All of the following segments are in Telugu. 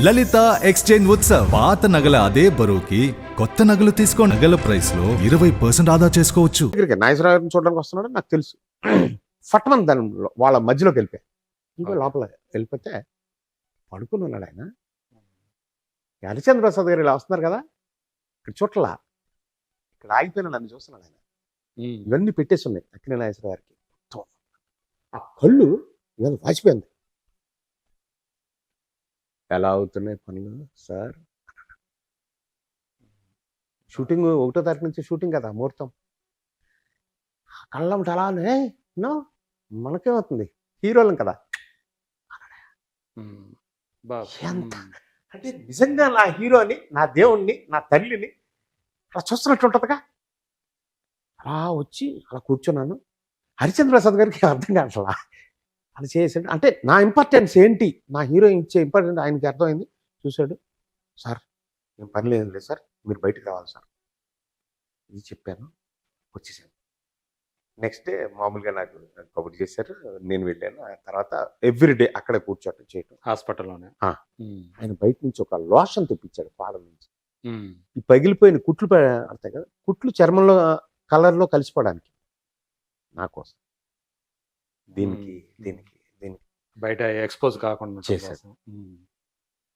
లలిత ఎక్స్చేంజ్ ఉత్సవ్. పాత నగల అదే బరువుకి కొత్త నగలు తీసుకో. నగల ప్రైస్ లో 20% ఆదా చేసుకోవచ్చు. నాగేశ్వరరావు చూడడానికి వస్తున్నాడు నాకు తెలుసు. ఫట్మన్ దాని వాళ్ళ మధ్యలోకి వెళ్ళిపోయా. ఇంకా లోపల వెళ్ళిపోతే పడుకుని ఉన్నాడు ఆయన. హరిచంద్ర ప్రసాద్ గారు ఇలా వస్తున్నారు కదా, ఇక్కడ చుట్ల ఇక్కడ ఆగిపోయినా నన్ను చూస్తున్నాడు ఆయన. ఇవన్నీ పెట్టేసి ఉన్నాయి అక్కినే నాగేశ్వర గారికి. ఆ కళ్ళు ఇవాళ వాచిపోయింది. ఎలా అవుతున్నాయి పనులు సార్? షూటింగ్ 1వ తారీఖు నుంచి షూటింగ్ కదా, ముహూర్తం. కళ్ళం అలానే నో మనకేమవుతుంది, హీరోలం కదా. ఎంత అంటే నిజంగా నా హీరోని, నా దేవుణ్ణి, నా తల్లిని అలా చూస్తున్నట్టు ఉంటుందిగా. అలా వచ్చి అలా కూర్చున్నాను. హరిచంద్ర ప్రసాద్ గారికి అర్థం కాదు అలా చేసాడు. అంటే నా ఇంపార్టెన్స్ ఏంటి, నా హీరో ఇచ్చే ఇంపార్టెంట్ ఆయనకి అర్థమైంది. చూశాడు, సార్ ఏం పని లేదు సార్, మీరు బయటికి రావాలి సార్. ఇది చెప్పాను, వచ్చేసాను. నెక్స్ట్ డే మామూలుగా నాకు కబుర్ చేశారు, నేను వెళ్ళాను. ఆ తర్వాత ఎవ్రీడే అక్కడే కూర్చోటం చేయటం హాస్పిటల్లోనే. ఆయన బయట నుంచి ఒక లోషన్ తెప్పించాడు పాల నుంచి. ఈ పగిలిపోయిన కుట్లు పడతాయి కదా, కుట్లు చర్మంలో కలర్లో కలిసిపోవడానికి నా కోసం. దీనికి దీనికి దీనికి బయట ఎక్స్పోజ్ కాకుండా చేశారు.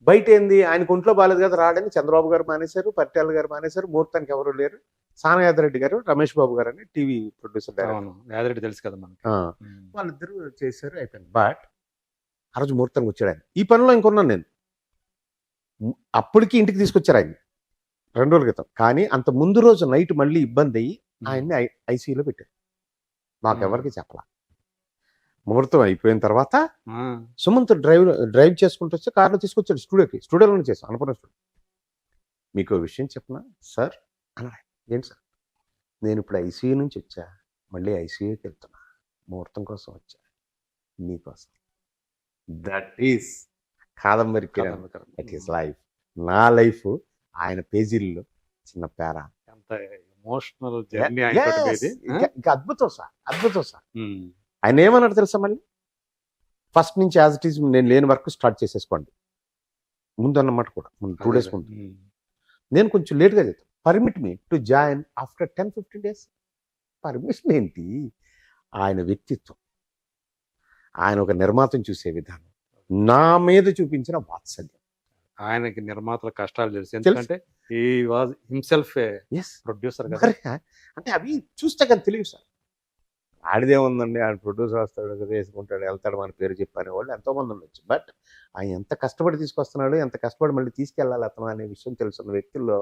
బయట ఏంది, ఆయనకు ఒంట్లో బాగాలేదు కదా రాడని చంద్రబాబు గారు మానేశారు, పట్టాల గారు మానేశారు, ముహూర్తానికి ఎవరు లేరు. సానయాదరెడ్డి గారు, రమేష్ బాబు గారు అని టీవీ ప్రొడ్యూసర్ యాదరెడ్డి తెలుసు కదా మనకి. వాళ్ళిద్దరూ చేశారు, అయిపోయింది. బట్ ఆ రోజు ముహూర్తానికి వచ్చాడు ఆయన. ఈ పనిలో ఇంకొన్నాను నేను. అప్పటికి ఇంటికి తీసుకొచ్చారు ఆయన 2 రోజుల క్రితం. కానీ అంత ముందు రోజు నైట్ మళ్ళీ ఇబ్బంది అయ్యి ఆయన్ని ఐసీయూలో పెట్టారు. మాకెవరికి చెప్పలా. ముహూర్తం అయిపోయిన తర్వాత సుమంత్ డ్రైవ్ చేసుకుంటూ వచ్చి కార్లో తీసుకొచ్చాడు స్టూడియోలోనే చేశాను, అనుకున్న స్టూడియో. మీకు విషయం చెప్పనా సార్ అన్నాడు. ఏంటి సార్? నేను ఇప్పుడు ఐసీయూ నుంచి వచ్చా, మళ్ళీ ఐసీయూకి వెళ్తున్నా, ముహూర్తం కోసం వచ్చా, నీకోసం. That is Kadambari, that is life. నా లైఫ్ ఆయన పేజీల్లో చిన్న పేరా. Emotional journey. ఇంకా అద్భుతం సార్, అద్భుతం సార్. ఆయన ఏమన్నాడు తెలుసా, మళ్ళీ ఫస్ట్ నుంచి యాజ్ ఇట్ ఈజ్ నేను లేని వర్క్ స్టార్ట్ చేసేసుకోండి ముందు అన్నమాట కూడా. 2 days ముందు నేను కొంచెం లేట్గా చేస్తాను. Permit me to join after 10-15 days. Permission ఏంటి? ఆయన వ్యక్తిత్వం, ఆయన ఒక నిర్మాతను చూసే విధానం, నా మీద చూపించిన వాత్సల్యం. ఆయనకి నిర్మాతల కష్టాలు తెలుసు, ఎందుకంటే హీ వాజ్ హిమ్సెల్ఫ్ ప్రొడ్యూసర్ కదా. అంటే అవి చూస్తే కానీ తెలియదు సార్. ఆడిదే ఉందండి, ఆడ ప్రొడ్యూసర్ వస్తాడు కదా, వేసుకుంటాడు, వెళ్తాడు, మన పేరు చెప్పనే వాళ్ళు ఎంతోమంది ఉండొచ్చు. బట్ ఆయన ఎంత కష్టపడి తీసుకొస్తున్నాడు, ఎంత కష్టపడి మళ్ళీ తీసుకెళ్ళాలి అతను అనే విషయం తెలుసున్న వ్యక్తుల్లో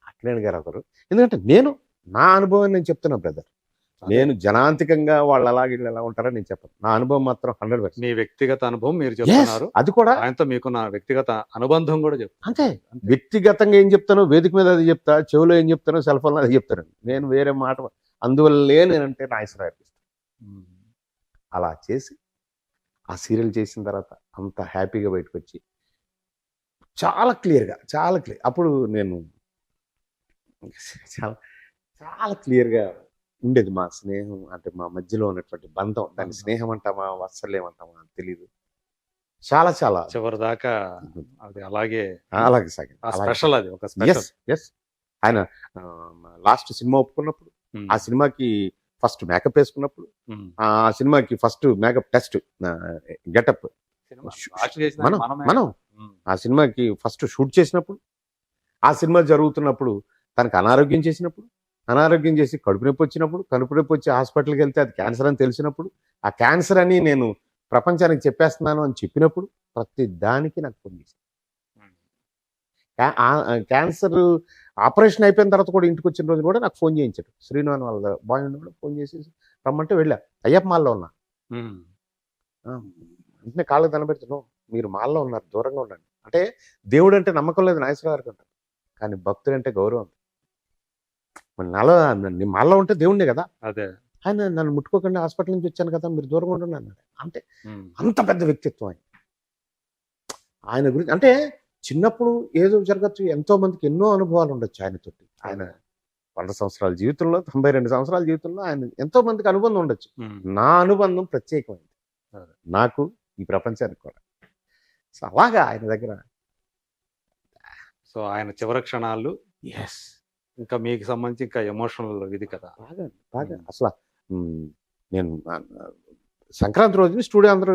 అక్కినేని గారు ఒకరు. ఎందుకంటే నేను నా అనుభవం నేను చెప్తున్నా బ్రదర్. నేను జనాంతికంగా వాళ్ళు అలాగే ఎలా ఉంటారో నేను చెప్పను. నా అనుభవం మాత్రం 100%. మీ వ్యక్తిగత అనుభవం మీరు చెప్తున్నారు, అది కూడా ఆయనతో మీకు నా వ్యక్తిగత అనుబంధం కూడా చెప్తాను. అంతే. వ్యక్తిగతంగా ఏం చెప్తానో వేదిక మీద అది చెప్తా, చెవిలో ఏం చెప్తానో సెల్ ఫోన్లో అది చెప్తాను. నేను వేరే మాట. అందువల్లే నేనంటే నాగేశ్వరరావు అలా చేసి ఆ సీరియల్ చేసిన తర్వాత అంత హ్యాపీగా బయటకు వచ్చి చాలా క్లియర్. అప్పుడు నేను చాలా చాలా క్లియర్గా ఉండేది మా స్నేహం. అంటే మా మధ్యలో ఉన్నటువంటి బంధం, దాన్ని స్నేహం అంటామా వాత్సల్యం అంటామా తెలియదు. చాలా చాలా చివరి దాకా అది అలాగే సాగింది. స్పెషల్, అది ఒక స్పెషల్. ఆయన లాస్ట్ సినిమా ఒప్పుకున్నప్పుడు, ఆ సినిమాకి ఫస్ట్ మేకప్ వేసుకున్నప్పుడు, ఆ సినిమాకి ఫస్ట్ మేకప్ టెస్ట్ గెటప్ మనం ఆ సినిమాకి ఫస్ట్ షూట్ చేసినప్పుడు, ఆ సినిమా జరుగుతున్నప్పుడు తనకు అనారోగ్యం చేసినప్పుడు, అనారోగ్యం చేసి కడుపు నొప్పి వచ్చినప్పుడు, కడుపు నొప్పి వచ్చి హాస్పిటల్కి వెళ్తే అది క్యాన్సర్ అని తెలిసినప్పుడు, ఆ క్యాన్సర్ అని నేను ప్రపంచానికి చెప్పేస్తున్నాను అని చెప్పినప్పుడు, ప్రతి దానికి నాకు ఫోన్ చేశాను. క్యాన్సర్ ఆపరేషన్ అయిపోయిన తర్వాత కూడా ఇంటికి వచ్చిన రోజు కూడా నాకు ఫోన్ చేయించాడు. శ్రీనివాన్ వాళ్ళ బాయ్ ఉండి కూడా ఫోన్ చేసి రమ్మంటే వెళ్ళా. అయ్యప్ప మాల్లో ఉన్నా. వెంటనే కాళ్ళకి దండం పెడుతున్నావు, మీరు మాల్లో ఉన్నారు, దూరంగా ఉండండి. అంటే దేవుడు అంటే నమ్మకం లేదు నాగేశ్వర గారికి అంటారు, కానీ భక్తుడు అంటే గౌరవం. నాలో మాల్లో ఉంటే దేవుణ్ణే కదా. అదే ఆయన నన్ను ముట్టుకోకుండా హాస్పిటల్ నుంచి వచ్చాను కదా, మీరు దూరంగా ఉండండి అన్నాడు. అంటే అంత పెద్ద వ్యక్తిత్వం ఆయన గురించి. అంటే చిన్నప్పుడు ఏదో జరగచ్చు, ఎంతో మందికి ఎన్నో అనుభవాలు ఉండొచ్చు ఆయనతోటి. ఆయన 100 సంవత్సరాల జీవితంలో, 92 సంవత్సరాల జీవితంలో ఆయన ఎంతో మందికి అనుబంధం ఉండొచ్చు. నా అనుబంధం ప్రత్యేకమైంది నాకు, ఈ ప్రపంచానికి కూడా. సో అలాగా ఆయన దగ్గర సో ఆయన చివరి క్షణాలు ఎస్ ఇంకా మీకు సంబంధించి ఇంకా ఎమోషనల్ ఇది కదా. బాగా బాగా అసలు నేను సంక్రాంతి రోజున స్టూడియో అందరూ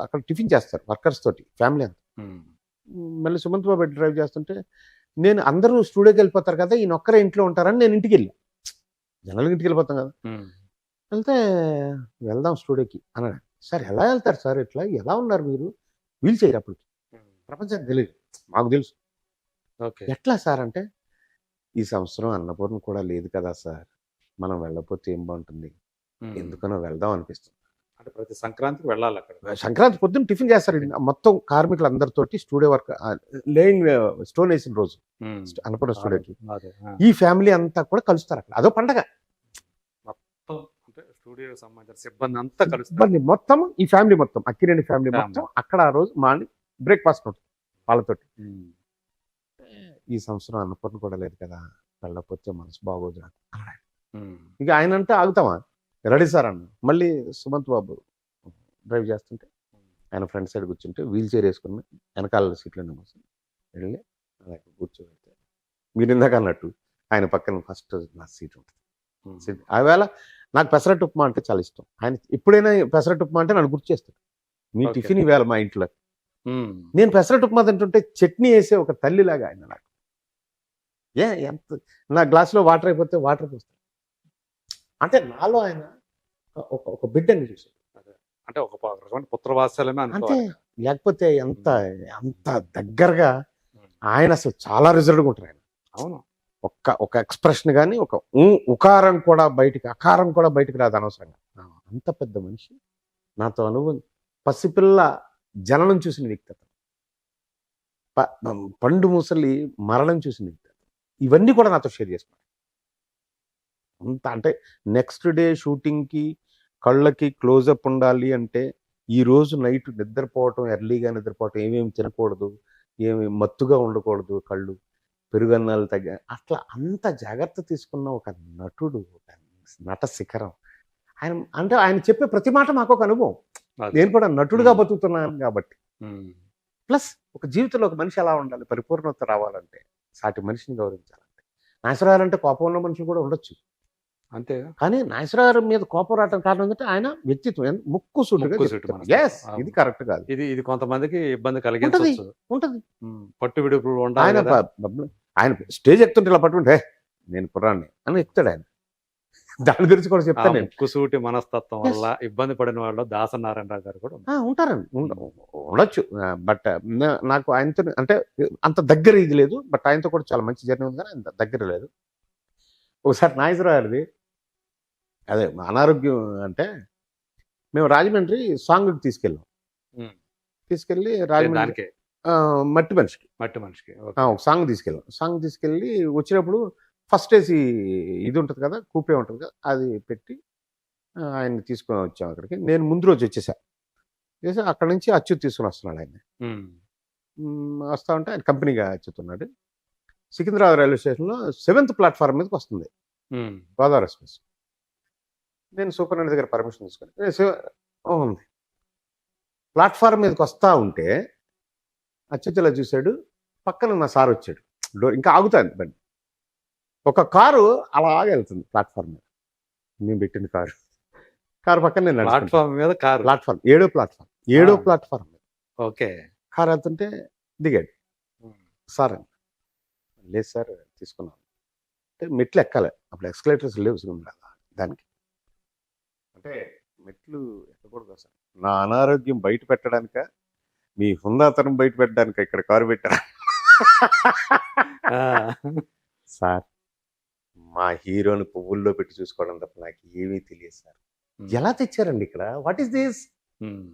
అక్కడ టిఫిన్ చేస్తారు వర్కర్స్ తోటి ఫ్యామిలీ అంతా. ఉమ్, మళ్ళీ సుమంత్ బాబు డ్రైవ్ చేస్తుంటే నేను అందరూ స్టూడియోకి వెళ్ళిపోతారు కదా ఈయన ఒక్కరే ఇంట్లో ఉంటారని నేను ఇంటికి వెళ్ళా. జనరల్గా ఇంటికి వెళ్ళిపోతాం కదా. ఉమ్, వెళ్తే వెళ్దాం స్టూడియోకి అన్నాడు. సార్ ఎలా వెళ్తారు సార్ ఇట్లా ఎలా ఉన్నారు మీరు వీల్ చైర్ అప్పుడు ఉమ్, ప్రపంచానికి తెలియదు మాకు తెలుసు. ఓకే. ఎట్లా సార్ అంటే ఈ సంవత్సరం అన్నపూర్ణ కూడా లేదు కదా సార్ మనం వెళ్ళకపోతే ఏం బాగుంటుంది ఉమ్, ఎందుకనో వెళ్దాం అనిపిస్తుంది. అంటే ప్రతి సంక్రాంతికి వెళ్ళాలి అక్కడ. సంక్రాంతి పొద్దున్న టిఫిన్ చేస్తారు మొత్తం కార్మికులందరితోటి స్టూడియో వర్క్ లేయింగ్ స్టోన్ వేసిన రోజు ఉమ్, అన్నపూర్ణ స్టూడియోకి అదే, ఆ. ఈ ఫ్యామిలీ అంతా కూడా కలుస్తారు అక్కడ అదో పండగ. మొత్తం అంటే స్టూడియోకి సంబంధించిన సిబ్బంది అంతా కలుస్తారు. ఇబ్బంది మొత్తం ఈ ఫ్యామిలీ మొత్తం అక్కినేని ఫ్యామిలీ Family. మొత్తం అక్కడ ఆ రోజు మార్నింగ్ బ్రేక్ఫాస్ట్ ఉంటుంది వాళ్ళతోటి. ఉమ్, ఈ సంవత్సరం అన్నపూర్ణ కూడా లేదు కదా వెళ్ళకపోతే మనసు బాగోదు నాకు అన్నాడు. ఉమ్, ఇక ఆయన అంటే ఆగుతామా రెడీ సార్ అన్న. మళ్ళీ సుమంత్ బాబు డ్రైవ్ చేస్తుంటే ఆయన ఫ్రంట్ సైడ్ కూర్చుంటే వీల్ చైర్ వేసుకుని వెనకాల సీట్లోనే కూర్చొని వెళ్ళి అలాగే కూర్చోబెడితే మీరు ఇందాక అన్నట్టు ఆయన పక్కన ఫస్ట్ నా సీట్ ఉంటుంది. ఉమ్, ఆవేళ నాకు పెసరట్టు ఉప్మా అంటే చాలా ఇష్టం. ఆయన ఎప్పుడైనా పెసరట్టు ఉప్మా అంటే నన్ను గుర్తు చేస్తాడు. నీ Okay. టిఫిన్ ఇవేళ మా ఇంట్లో ఉమ్, నేను పెసరట్టు ఉప్మా తింటుంటే చట్నీ వేసే ఒక తల్లిలాగా ఆయన నాకు. ఎంత నా గ్లాసులో వాటర్ అయిపోతే వాటర్ పోస్తాడు. అంటే నాలో ఆయన ఒక బిడ్డని చూసాడు. అంటే ఒక రకమైన పుత్రవాత్సల్యమే అంతే అనుకోవాలి. లేకపోతే ఎంత దగ్గరగా ఆయన అసలు చాలా రిజర్వ్డ్గా ఉంటారు ఆయన. అవును. ఒక ఎక్స్ప్రెషన్ కానీ ఒక ఉకారం కూడా బయటికి అకారం కూడా బయటికి రాదు అనవసరంగా. అంత పెద్ద మనిషి నాతో అనుభవం పసిపిల్ల జననం చూసిన వ్యక్తి అతను. పండు ముసలి మరణం చూసిన వ్యక్తి అతను. ఇవన్నీ కూడా నాతో షేర్ చేసుకున్నాడు. అంత అంటే నెక్స్ట్ డే షూటింగ్కి కళ్ళకి క్లోజప్ ఉండాలి అంటే ఈ రోజు నైట్ నిద్రపోవటం ఎర్లీగా నిద్రపోవటం ఏమేమి తినకూడదు ఏమి మత్తుగా ఉండకూడదు కళ్ళు పెరుగన్నాలు అట్లా అంత జాగ్రత్త తీసుకున్న ఒక నటుడు ఒక నట శిఖరం ఆయన. అంటే ఆయన చెప్పే ప్రతి మాట మాకు ఒక అనుభవం. అదే. నేను కూడా నటుడుగా బతుకుతున్నాను కాబట్టి. ఉమ్, ప్లస్ ఒక జీవితంలో ఒక మనిషి ఎలా ఉండాలి పరిపూర్ణత రావాలంటే సాటి మనిషిని గౌరవించాలంటే నాగేశ్వరరావు అంటే కోపంలో మనుషులు కూడా ఉండొచ్చు అంతే. కానీ నాగేశ్వరరావు మీద కోపం రావటం కారణం ఏంటంటే ఆయన వ్యక్తిత్వం ముక్కు సూటిగా ముక్కు సూటి చెప్తాడు. మనసు. Yes, అవును. ఇది కరెక్ట్ కాదు ఇది కొంతమందికి ఇబ్బంది కలిగించవచ్చు. ఉంటది. పట్టు విడుపులు ఉండాలి ఆయన కదా. ఆయన స్టేజ్ ఎక్కుతుంటే ఇలా పట్టుకుంటే నేను కుర్రాన్ని అని ఎక్కుతాడు ఆయన. దాని గురించి కూడా ఆ చెప్తాను నేను. ముక్కుసూటి మనస్తత్వం వల్ల ఇబ్బంది పడిన వాళ్ళు దాసనారాయణరావు గారు కూడా ఉన్నారు. ఉంటారండి ఉండొచ్చు. బట్ నాకు ఆయనతో అంటే అంత దగ్గర ఇది లేదు. బట్ ఆయనతో కూడా చాలా మంచి జర్నీ ఉంది కానీ అంత దగ్గర లేదు. ఒకసారి నాగేశ్వరరావు గారిది అదే అనారోగ్యం అంటే మేము రాజమండ్రి సాంగ్కి తీసుకెళ్ళాం. ఉమ్. తీసుకెళ్ళి రాజమండ్రి దానికే మట్టి మనిషికి మట్టి మనిషికి. ఓకే. ఒక సాంగ్ తీసుకెళ్ళాం. సాంగ్ తీసుకెళ్ళి వచ్చినప్పుడు ఫస్ట్ ఏసీ ఇది ఉంటుంది కదా కూపే ఉంటుంది కదా అది పెట్టి ఆయన్ని తీసుకొని వచ్చాం అక్కడికి. నేను ముందు రోజు వచ్చేసా అక్కడ నుంచి అచ్యుత్ తీసుకుని వస్తున్నాడు ఆయన. ఉమ్, వస్తా ఉంటే ఆయన కంపెనీగా అచ్యుత్ ఉన్నాడు. సికింద్రాబాద్ రైల్వే స్టేషన్లో 7th ప్లాట్ఫామ్ మీదకి వస్తుంది ఉమ్, గోదావరి ఎక్స్ప్రెస్. నేను సూపరింటెండెంట్ దగ్గర పర్మిషన్ తీసుకొని ఉంది ప్లాట్ఫామ్ మీదకి వస్తా ఉంటే అచ్యుత్ ఇలా చూశాడు. పక్కన నా సార్ వచ్చాడు. డోర్ ఇంకా ఆగుతాను బండి. ఒక కారు అలాగే వెళ్తుంది ప్లాట్ఫామ్ మీద. నేను పెట్టిన కారు పక్కన నేను ప్లాట్ఫామ్ మీద కారు. ప్లాట్ఫామ్ 7వ ప్లాట్ఫామ్ మీద ఓకే. కారు వెళ్తుంటే దిగాడు. ఉమ్, సార్ అని లేదు సార్ తీసుకున్నాను అంటే మెట్లు ఎక్కాలి. అప్పుడు ఎక్స్కలేటర్స్ లేవు దానికి. అంటే మెట్లు ఎక్కకూడదు సార్. నా అనారోగ్యం బయట పెట్టడానిక మీ హుందాతనం బయట పెట్టడానిక ఇక్కడ కారు పెట్టారా ఆ, సార్ మా హీరోని పువ్వుల్లో పెట్టి చూసుకోవడం తప్ప నాకు ఏమీ తెలియదు సార్. ఉమ్, ఎలా తెచ్చారండి ఇక్కడ what is this um,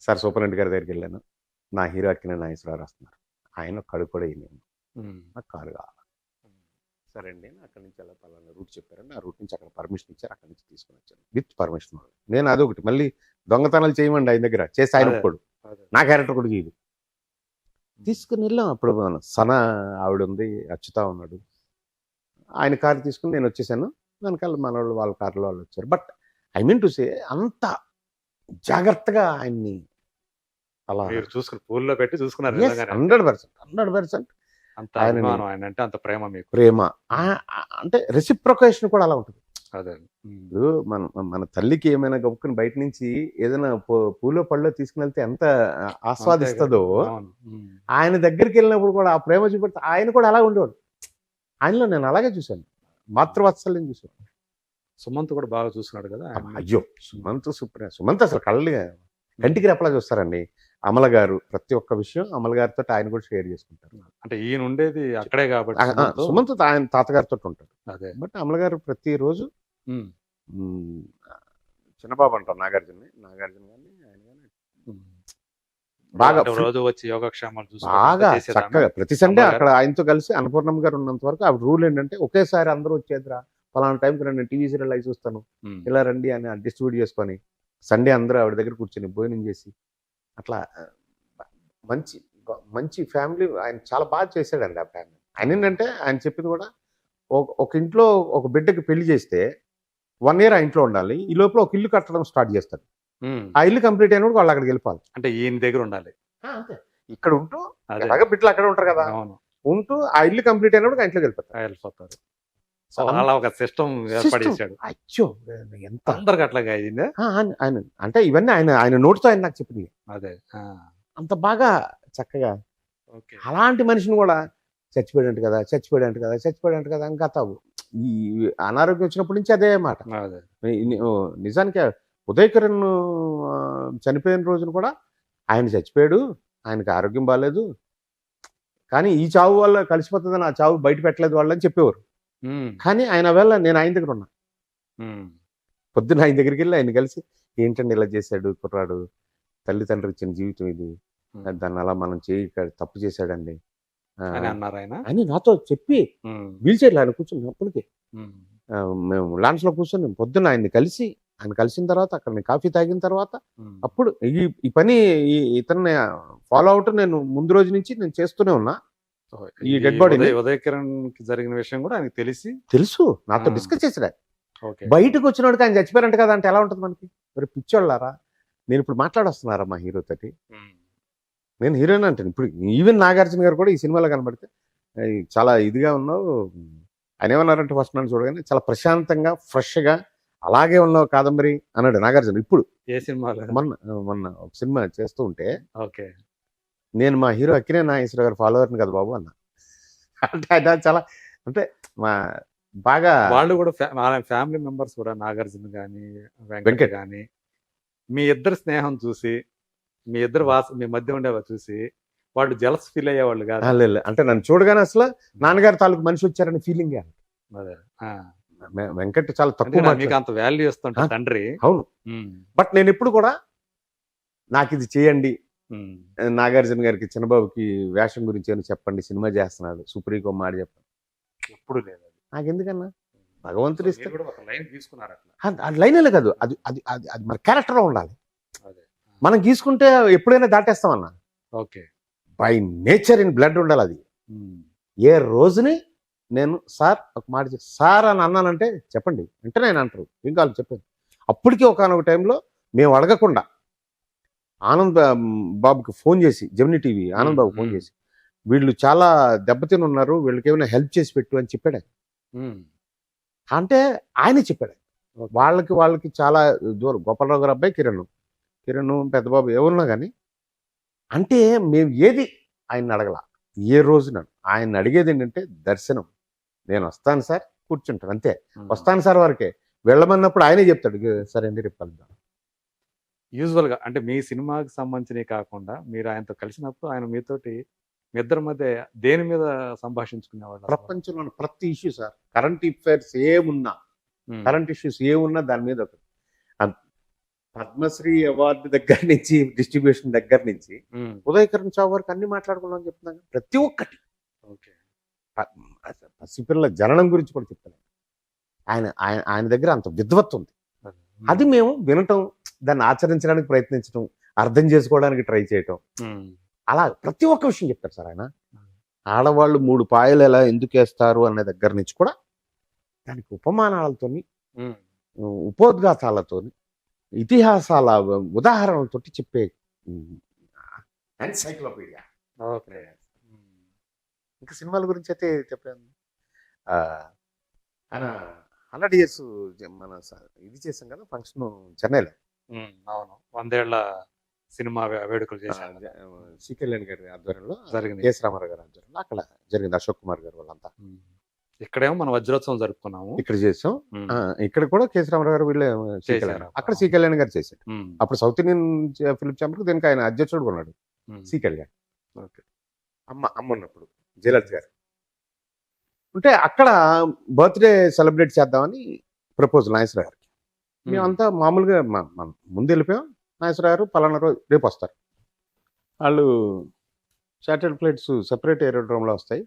sir superintendent గారి దగ్గరికి వెళ్ళాను. నా హీరో అక్కినేని నాగేశ్వరరావు వస్తున్నారు. ఆయన కడుగు కూడా వేయలేను. ఉమ్, నాకు కారు కావాలి. సరే అండి అక్కడి నుంచి అలా పలానా రూట్ చెప్పారండి. ఆ రూట్ నుంచి అక్కడ పర్మిషన్ ఇచ్చారు. అక్కడి నుంచి తీసుకొని వచ్చాను విత్ పర్మిషన్. నేను అదొకటి మళ్ళీ దొంగతనాలు చేయమండి ఆయన దగ్గర చేసి ఆయన అదే. ఒప్పుకోడు. అదే. నా క్యారెక్టర్ కూడా చేయదు. తీసుకుని వెళ్ళాం. అప్పుడు సన ఆవిడ ఉంది అచ్యుతా ఉన్నాడు. ఆయన కారు తీసుకుని నేను వచ్చేసాను. వెనకాల మన వాళ్ళు వాళ్ళ కారులో వాళ్ళు వచ్చారు. But I mean to say అంత జాగ్రత్తగా ఆయన్ని అలా మీరు చూసుకుని పూల్లో పెట్టి చూసుకున్నారు. 100%. అంత ఆయనని- అభిమానం ఆయన అంటే అంత ప్రేమ మీకు. ప్రేమ అంటే రెసిప్రొకేషన్ కూడా అలా ఉంటుంది. అదే. ఇప్పుడు మన తల్లికి ఏమైనా గబుక్కుని బయట నుంచి ఏదైనా పూలో పళ్ళో తీసుకుని వెళ్తే ఎంత ఆస్వాదిస్తుందో అవును. ఆయన దగ్గరికి వెళ్ళినప్పుడు కూడా ఆ ప్రేమ చూపెడితే ఆయన కూడా అలా ఉండేవాడు. ఆయనలో నేను అలాగే చూశాను, మాతృవాత్సల్యం చూశాను. సుమంత్ కూడా బాగా చూసుకున్నాడు కదా ఆయన. అయ్యో సుమంత్ అసలు కంటికి రెప్పలా చూస్తారండి. అమల గారు ప్రతి ఒక్క విషయం అమల గారితో ఆయన కూడా షేర్ చేసుకుంటారు. అంటే ఈయన ఉండేది అక్కడే కాబట్టి సుమంత్ ఆయన తాతగారితో ఉంటాడు. అదే. బట్ అమల గారు ప్రతిరోజు ఉమ్. చిన్నబాబు అంటారు నాగార్జున కానీ ఆయన కానీ ఉమ్. బాగా అంటే రోజు వచ్చి యోగక్షేమాలు బాగా చూసి చక్కగా ప్రతి సండే అమ్మగారు? అక్కడ ఆయనతో కలిసి అన్నపూర్ణమ్మ గారు ఉన్నంత వరకు ఆ రూల్ ఏంటంటే ఒకేసారి అందరూ వచ్చేదిరా పలానా టైంకి రండి, టీవీ సీరియల్ అవి చూస్తాను, ఇలా రండి అని డిస్ట్రిబ్యూట్ చేసుకొని సండే అందరూ ఆవిడ దగ్గర కూర్చొని భోజనం చేసి అట్లా మంచి మంచి ఫ్యామిలీ. ఆయన చాలా బాగా చేశాడండి ఆ ఫ్యామిలీ. ఆయన ఏంటంటే ఆయన చెప్పింది కూడా ఒక ఇంట్లో ఒక బిడ్డకి పెళ్లి చేస్తే 1 year ఆ ఇంట్లో ఉండాలి, ఈ లోపల ఒక ఇల్లు కట్టడం స్టార్ట్ చేస్తాడు. ఆ ఇల్లు కంప్లీట్ అయినప్పుడు వాళ్ళు అక్కడికి వెళ్ళిపోవాలి. అంటే ఈయన దగ్గర ఉండాలి. అంతే. ఇక్కడ ఉంటూ అదే. ఎలాగ బిడ్డలు అక్కడ ఉంటారు కదా, అవును. ఉంటూ ఆ ఇల్లు కంప్లీట్ అయినప్పుడు ఆ ఇంట్లోకి వెళ్ళిపోతారు. వెళ్ళిపోతారు. సో అలా ఒక సిస్టమ్ ఏర్పడేశాడు. అచ్చో ఎంత అందరికి అట్లాగే అయిందే. ఆయన అంటే ఇవన్నీ ఆయన నోటితో ఆయన నాకు చెప్పింది. అదే. అంత బాగా చక్కగా ఓకే. అలాంటి మనిషిని కూడా చచ్చిపోయాడంట కదా ఇంకా తావు ఈ అనారోగ్యం వచ్చినప్పటి నుంచి అదే మాట. అదే. నిజానికి ఉదయ్ కిరణ్ చనిపోయిన రోజున కూడా ఆయన చచ్చిపోయాడు, ఆయనకి ఆరోగ్యం బాగాలేదు, కానీ ఈ చావు వల్ల కలిసిపోతుందని ఆ చావు బయట పెట్టలేదు వాళ్ళని చెప్పేవారు. కానీ ఆయన వేళ నేను ఆయన దగ్గర ఉన్నా. పొద్దున్న ఆయన దగ్గరికి వెళ్ళి ఆయన కలిసి ఏంటండి ఇలా చేశాడు కుర్రాడు, తల్లిదండ్రులు ఇచ్చిన జీవితం ఇది, దాన్ని అలా మనం తప్పు చేశాడండి అన్నారు ఆయన అని నాతో చెప్పి వీల్ చైర్లో ఆయన కూర్చుని అప్పటికి మేము లాంచ్లో కూర్చొని పొద్దున్న ఆయన కలిసిన తర్వాత అక్కడ నేను కాఫీ తాగిన తర్వాత అప్పుడు ఈ పని ఇతన్ని ఫాలో అవుట్ నేను ముందు రోజు నుంచి నేను చేస్తూనే ఉన్నా. ఈ డెడ్ బాడీ ఉదయ్ కిరణ్ కి జరిగిన విషయం కూడా ఆయనకి తెలుసు, నాతో డిస్కస్ చేసాడు. బయటకు వచ్చినోడికి ఆయన చచ్చిపోయారంట కదా అంటే ఎలా ఉంటుంది మనకి, మరి పిచ్చోళ్ళారా, నేను ఇప్పుడు మాట్లాడొస్తున్నారా మా హీరో తోటి, నేను హీరోయిన్ అంటాను. ఇప్పుడు ఈవెన్ నాగార్జున గారు కూడా ఈ సినిమాలో కనబడితే చాలా ఇదిగా ఉన్నావు, ఆయన ఏమన్నారంటే ఫస్ట్ నన్ను చూడగానే చాలా ప్రశాంతంగా ఫ్రెష్గా అలాగే ఉన్నావు కాదంబరి అన్నాడు నాగార్జున. ఇప్పుడు ఏ సినిమాలో మొన్న ఒక సినిమా చేస్తూ ఉంటే ఓకే నేను మా హీరో అక్కినే నాగేశ్వర గారు ఫాలోవర్ని కదా బాబు అన్న. అంటే ఆయన చాలా అంటే మా బాగా వాళ్ళు కూడా ఫ్యామిలీ మెంబర్స్ కూడా నాగార్జున కానీ వెంకట్ కానీ మీ ఇద్దరు స్నేహం చూసి మీ ఇద్దరు మీ మధ్య ఉండేవా చూసి వాళ్ళు జలస్ ఫీల్ అయ్యేవాళ్ళు కాదు. అంటే నన్ను చూడగానే అసలు నాన్నగారి తాలూకు మనిషి వచ్చారని ఫీలింగ్. అదే. వెంకట్ చాలా తక్కువ మీకు అంత వాల్యూ ఇస్తుంటా తండ్రి. అవును. బట్ నేను ఎప్పుడు కూడా నాకు ఇది చేయండి, నాగార్జున గారికి చిన్నబాబుకి వేషం గురించి ఏమైనా చెప్పండి, సినిమా చేస్తున్నాడు సుప్రీకో మాట చెప్పండి, ఎప్పుడు లేదు. నాకు ఎందుకన్నా భగవంతుడు ఇస్తే లైన్ కాదు, అది అది అది అది మన క్యారెక్టర్ ఉండాలి. మనం గీసుకుంటే ఎప్పుడైనా దాటేస్తామన్నా. Okay. By nature in blood ఉండాలి అది. ఏ రోజుని నేను సార్ ఒక మాట సార్ అని అన్నానంటే చెప్పండి అంటే నేను అంటారు ఏం కావాలి చెప్పండి. అప్పటికి ఒకనొక టైంలో మేము అడగకుండా ఆనంద్ బాబుకి ఫోన్ చేసి, Gemini TV Anand Babu phone చేసి వీళ్ళు చాలా దెబ్బతిని ఉన్నారు, వీళ్ళకి ఏమైనా హెల్ప్ చేసి పెట్టు అని చెప్పాడు. అంటే ఆయనే చెప్పాడు. వాళ్ళకి చాలా దూరం గోపాలరావు గారు అబ్బాయి కిరణ్ పెద్దబాబు ఎవరున్నా కానీ అంటే మేము ఏది ఆయన అడగల. ఏ రోజున ఆయన అడిగేది ఏంటంటే దర్శనం, నేను వస్తాను సార్ కూర్చుంటాను అంతే, వస్తాను సార్ వరకే. వెళ్ళమన్నప్పుడు ఆయనే చెప్తాడు సరే అండి రేపు కలుద్దాం. యూజువల్గా అంటే మీ సినిమాకి సంబంధించినవి కాకుండా మీరు ఆయనతో కలిసినప్పుడు ఆయన మీతోటి మీ ఇద్దరి మధ్య దేని మీద సంభాషించుకునేవాళ్ళు? ప్రపంచంలో ప్రతి ఇష్యూ సార్, కరెంట్ ఇష్యూస్ ఏమున్నా దాని మీద ఒకటి. పద్మశ్రీ అవార్డు దగ్గర నుంచి డిస్ట్రిబ్యూషన్ దగ్గర నుంచి ఉదయ్ కిరణ్ చావు వరకు అన్ని మాట్లాడుకున్నాం చెప్తున్నాను. ప్రతి ఒక్కటి పసిపిల్లల జననం గురించి కూడా చెప్తాను. ఆయన దగ్గర అంత విద్వత్తు ఉంది. అది మేము వినటం, దాన్ని ఆచరించడానికి ప్రయత్నించడం, అర్థం చేసుకోవడానికి ట్రై చేయటం, అలా ప్రతి ఒక్క విషయం చెప్తారు సార్ ఆయన. ఆడవాళ్ళు 3 పాయలు ఎలా ఎందుకు వేస్తారు అనే దగ్గర నుంచి కూడా దానికి ఉపమానాలతోని, ఉపోద్ఘాతాలతోని, ఇతిహాసాల ఉదాహరణలతో చెప్పే ఎన్సైక్లోపీడియా. ఇంకా సినిమాల గురించి అయితే చెప్పాను. ఆ, ఆయన 100 ఇయర్స్ మన ఇది చేసాం కదా ఫంక్షన్ చెన్నైలో. అవును 100 ఏళ్ల సినిమా వేడుకలు చేశారు కదా. సి కళ్యాణ్ గారి ఆధ్వర్యంలో జరిగింది. కేఎస్ రామారావు గారి ఆధ్వర్యంలో అక్కడ జరిగింది. అశోక్ కుమార్ గారు వాళ్ళంతా ఇక్కడేమో మనం వజ్రోత్సవం జరుపుకున్నాము. ఇక్కడ చేసాం. ఇక్కడ కూడా కేఎస్ రామారావు గారు వీళ్ళే సి చేశారు. కళ్యాణ్ అక్కడ సి కళ్యాణ్ గారు చేశారు. ఉమ్, అప్పుడు సౌత్ ఇండియన్ ఫిలిం ఛాంబర్ దీనికి ఆయన అధ్యక్షుడు ఉన్నాడు ఉమ్, సి కళ్యాణ్. ఓకే. అమ్మ ఉన్నప్పుడు జయలలిత గారు ఉంటే అక్కడ బర్త్డే సెలబ్రేట్ చేద్దామని ప్రపోజల్ నాగేశ్వర గారికి. మేమంతా మామూలుగా ముందు వెళ్ళిపోయాం. నాగేశ్వర గారు పలానా రోజు రేపు వస్తారు. వాళ్ళు చార్టర్డ్ ఫ్లైట్స్ సెపరేట్ ఏరోడ్రోమ్లో వస్తాయి,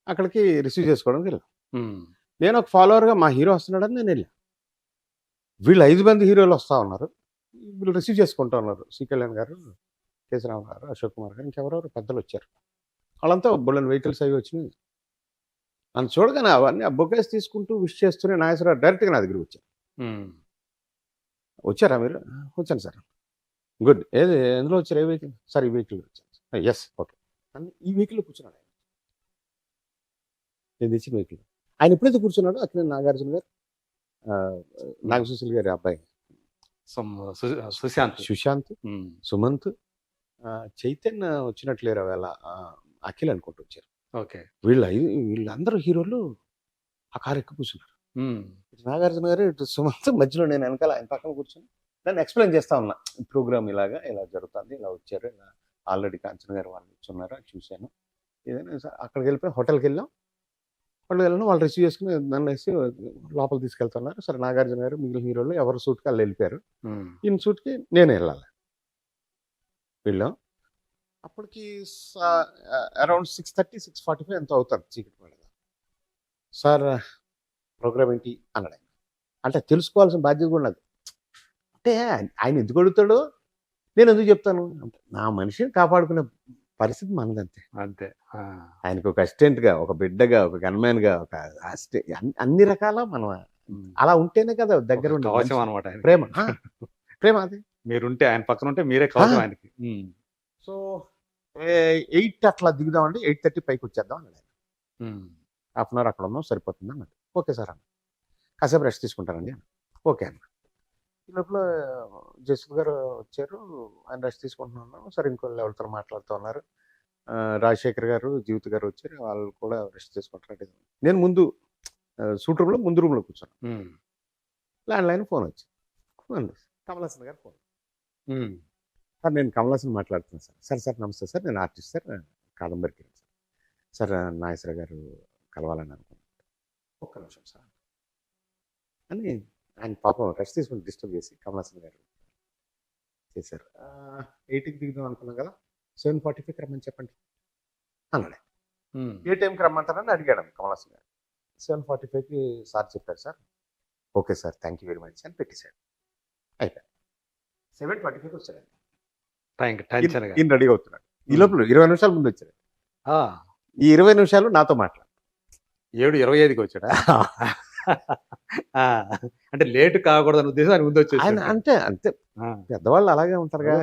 అక్కడికి రిసీవ్ చేసుకోవడానికి వెళ్ళాం. ఉమ్, నేను ఒక ఫాలోవర్గా మా హీరో వస్తున్నాడని నేను వెళ్ళాను. వీళ్ళు 5 మంది హీరోలు వస్తూ ఉన్నారు, వీళ్ళు రిసీవ్ చేసుకుంటూ ఉన్నారు. సి కళ్యాణ్ గారు, కేసరావు గారు, అశోక్ కుమార్ గారు, ఇంకెవరెవరు పెద్దలు వచ్చారు. వాళ్ళంతా బుల్లెన్ వెహికల్స్ అవి వచ్చినాయి. నన్ను చూడగానే అవన్నీ ఆ బొకేస్ తీసుకుంటూ విష్ చేస్తూనే నాగేశ్వరరావు డైరెక్ట్గా నా దగ్గరికి వచ్చారు. ఉమ్, వచ్చారా మీరు? వచ్చాను సార్. గుడ్. ఏది ఎందులో వచ్చారు? ఏ వెహికల్ సార్? ఈ వెహికల్ వచ్చాను. Yes okay. ఈ వెహికల్లో కూర్చున్నాడు ఆయన. నేను తెచ్చిన వెహికల్. ఆయన ఎప్పుడైతే కూర్చున్నాడో అక్కడ నాగార్జున గారు, నాగసుశీల్ గారి అబ్బాయి సుశాంత్, సుశాంత్, ఉమ్, సుమంత్, చైతన్య వచ్చినట్లేరు వేళ, అఖిల్ అనుకుంటూ వచ్చారు. ఓకే. వీళ్ళందరూ హీరోలు ఆ కారు ఎక్కి కూర్చున్నారు. ఉమ్, ఇటు నాగార్జున గారు, ఇటు సుమంత్, మధ్యలో నేను వెనకాల ఆయన పక్కన కూర్చొని దాన్ని ఎక్స్ప్లెయిన్ చేస్తా ఉన్నా. ప్రోగ్రామ్ ఇలా జరుగుతుంది, ఇలా వచ్చారు, ఇలా ఆల్రెడీ కాంచన గారు వాళ్ళు వచ్చున్నారు, అది చూశాను. ఏదైనా అక్కడికి వెళ్ళిపోయి హోటల్కి వెళ్ళాం. వాళ్ళు రిసీవ్ చేసుకుని నన్ను వేసి లోపల తీసుకెళ్తున్నారు. సరే నాగార్జున గారు మిగిలిన హీరోలు ఎవరు సూట్కి వాళ్ళు వెళ్ళిపోయారు. ఉమ్, ఈయన సూట్కి నేను వెళ్ళాలి. వెళ్ళాం. అప్పటికి అరౌండ్ 6:30, 6:45 ఎంతో అవుతారు చీకటి పడగా. సార్ ప్రోగ్రామ్ ఏంటి అన్నాడు ఆయన. అంటే తెలుసుకోవాల్సిన బాధ్యత కూడా నాది. అంటే ఆయన ఎందుకు అడుగుతాడో నేను ఎందుకు చెప్తాను అంటే, నా మనిషిని కాపాడుకునే పరిస్థితి మనదంతే. అంతే. ఆ, ఆయనకు ఒక అసిస్టెంట్గా, ఒక బిడ్డగా, ఒక గన్మ్యాన్గా, ఒక అన్ని రకాల మనం ఉమ్. అలా ఉంటేనే కదా దగ్గర ఒక ఉండే కవచం మనిషి. అనమాట ఆయన. ప్రేమ ప్రేమ అది. మీరుంటే ఆయన పక్కన ఉంటే మీరే కవచం ఆ. ఆయనకి. ఉమ్, సో 8 అట్లా దిగుదామండి, 8:30 పైకి వచ్చేద్దాం అన్నాడు ఆయన. ఉమ్, హాఫ్ అన్ అవర్ అక్కడ ఉన్నాం సరిపోతుంది అన్నాడు. ఓకే సార్ అన్న. కాసేపు రెస్ట్ తీసుకుంటానండి అన్న. ఓకే అన్న. ఈ లోపల జస్టిస్ గారు వచ్చారు, ఆయన రెస్ట్ తీసుకుంటున్నాను. సరే ఇంకొన్ని ఎవరితో మాట్లాడుతూ ఉన్నారు. రాజశేఖర్ గారు, జీవిత గారు వచ్చారు, వాళ్ళు కూడా రెస్ట్ తీసుకుంటారు. నేను ముందు సూట్ రూమ్లో ముందు రూమ్లో కూర్చున్నాను. ఉమ్, ల్యాండ్ లైన్ ఫోన్ వచ్చింది. కమలాసన్ గారు ఫోన్. ఉమ్, సార్ నేను కమలాసన్ మాట్లాడుతున్నాను సార్. సార్ నమస్తే సార్, నేను ఆర్టిస్ట్ సార్, కాదంబరికి సార్ నాగేశ్వర గారు కలవాలని అనుకున్నాను. ఒక్క నిమిషం సార్ అని ఆయన పాపం రెస్ట్ తీసుకుని డిస్టర్బ్ చేసి కమలాసన్ గారు చేశారు. 8కి దిగుదాం అనుకున్నాం కదా, 7:45కి రమ్మని చెప్పండి అన్నాడు. ఉమ్, ఏ టైంకి రమ్మంటారని అడిగాడు కమలాసన్ గారు. 7:45కి సార్ చెప్పారు sir. Okay sir, thank you very much అని పెట్టేశాడు. అయిపోయాడు. 7:25కి వచ్చాడు. టెన్షన్గా. ఈయన రెడీ అవుతున్నాడు. ఈ లోపల 20 నిమిషాల ముందు వచ్చాడు. ఆ, ఈ 20 నిమిషాలు నాతో మాట్లాడు. 7:25కి వచ్చాడా? ఆ, అంటే లేట్ కాకూడదని ఉద్దేశం ఆయన ముందు ఆయన వచ్చేసి. అంటే అంతే, పెద్దవాళ్ళు అలాగే ఉంటారుగా.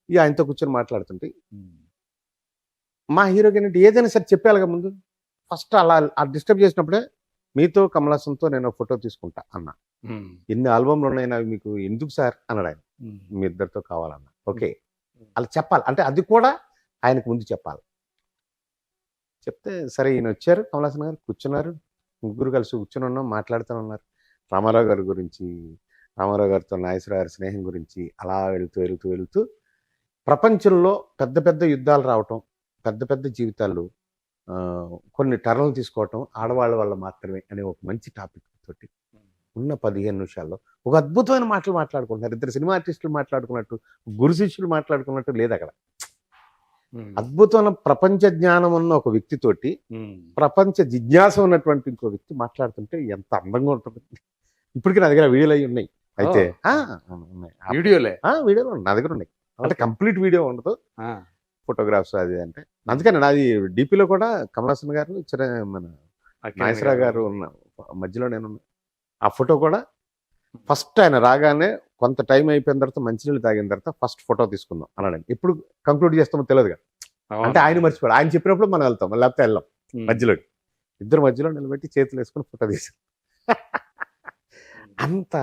ఇక ఆయనతో కూర్చొని మాట్లాడుతుంటే మా హీరోకి ఏంటంటే ఏదైనా సరే చెప్పాలిగా ముందు. ఫస్ట్ అలా డిస్టర్బ్ చేసినప్పుడే మీతో కమలాసన్తో నేను ఫోటో తీసుకుంటా అన్నా. ఎన్ని ఆల్బమ్లు ఉన్నాయి అవి మీకు ఎందుకు సార్ అన్నాడు ఆయన. మీ ఇద్దరితో కావాలన్నా. ఓకే అలా చెప్పాలి, అంటే అది కూడా ఆయనకు ముందు చెప్పాలి. చెప్తే సరే ఈయన వచ్చారు, కమలాసన్ గారు కూర్చున్నారు. ముగ్గురు కలిసి కూర్చొని ఉన్నాం, మాట్లాడుతూ ఉన్నారు. రామారావు గారి గురించి, రామారావు గారితో నాగేశ్వరరావు గారి స్నేహం గురించి అలా వెళుతూ ప్రపంచంలో పెద్ద పెద్ద యుద్ధాలు రావటం, పెద్ద పెద్ద జీవితాలు, కొన్ని టర్న్లు తీసుకోవటం ఆడవాళ్ళ వల్ల మాత్రమే అనే ఒక మంచి టాపిక్ తోటి ఉన్న 15 నిమిషాల్లో ఒక అద్భుతమైన మాటలు మాట్లాడుకుంటున్నారు. ఇద్దరు సినిమా ఆర్టిస్టులు మాట్లాడుకున్నట్టు, గురు శిష్యులు మాట్లాడుకున్నట్టు లేదు అక్కడ. అద్భుతమైన ప్రపంచ జ్ఞానం ఉన్న ఒక వ్యక్తితోటి ప్రపంచ జిజ్ఞాస ఉన్నటువంటి ఇంకో వ్యక్తి మాట్లాడుతుంటే ఎంత అందంగా ఉంటుంది. ఇప్పటికీ నా దగ్గర వీడియోలు అవి ఉన్నాయి. అయితే ఉన్నాయి, వీడియోలు నా దగ్గర ఉన్నాయి. అంటే కంప్లీట్ వీడియో ఉండదు, ఫోటోగ్రాఫ్స్ అది అంటే. అందుకని నాది డిపిలో కూడా కమలాసన్ గారు, మన నాగేశ్వరరావు గారు ఉన్న మధ్యలో నేను ఆ ఫోటో కూడా ఫస్ట్ ఆయన రాగానే కొంత టైం అయిపోయిన తర్వాత మంచినీళ్ళు తాగిన తర్వాత ఫస్ట్ ఫోటో తీసుకుందాం అన్నాడు. ఎప్పుడు కంక్లూడ్ చేస్తామో తెలియదుగా. అవును. అంటే ఆయన మర్చిపోయాడు, ఆయన చెప్పినప్పుడు మనం వెళ్తాం, లేకపోతే వెళ్ళాం. ఉమ్. మధ్యలో ఇద్దరు మధ్యలో నిలబెట్టి చేతులు వేసుకుని ఫోటో తీసాం. అంత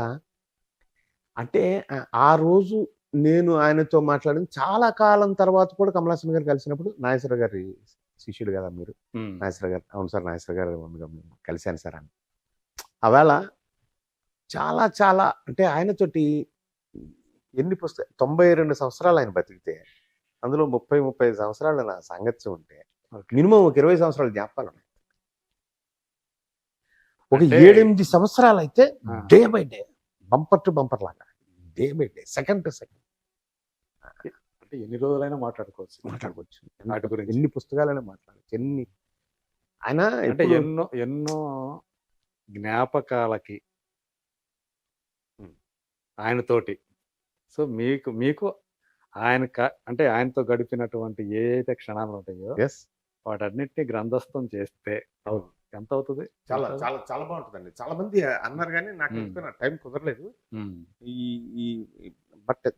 అంటే ఆ రోజు నేను ఆయనతో మాట్లాడింది చాలా కాలం తర్వాత కూడా కమలాసన్ గారు కలిసినప్పుడు, నాగేశ్వర గారి శిష్యుడు కదా మీరు, ఉమ్. నాగేశ్వర గారు, అవును సార్ నాగేశ్వర గారు కలిశాను సార్ అని. ఆవేళ చాలా చాలా అంటే ఆయనతోటి ఎన్ని పుస్తకాలు, 92 సంవత్సరాలు ఆయన బతికితే అందులో 35 సంవత్సరాలు నా సంగత్యం ఉంటే ఓకే. మినిమం ఒక 20 సంవత్సరాల జ్ఞాపకాలు ఉన్నాయి. ఒక అంటే 7-8 సంవత్సరాలు అయితే ఆ. Day by day, bumper to bumper లాగా, day by day, second to second అంటే ఎన్ని రోజులైనా మాట్లాడుకోవచ్చు మాట్లాడుకోవచ్చు. వాటి గురించి. ఎన్ని పుస్తకాలైనా మాట్లాడచ్చు. ఆయన అంటే ఎప్పుడు- ఎన్నో ఎన్నో జ్ఞాపకాలకి ఉమ్. ఆయనతోటి. సో మీకు మీకు ఆయన అంటే ఆయనతో గడిపినటువంటి ఏదైతే క్షణాలు ఉంటాయో Yes. వాటన్నిటిని గ్రంథస్థం చేస్తే అవును. ఎంత అవుతుంది? చాలా చాలా చాలా బాగుంటుందండి. చాలా మంది అన్నారు కానీ నాకు ఉమ్. ఎందుకో నా టైం కుదరలేదు. ఉమ్. ఈ ఈ బట్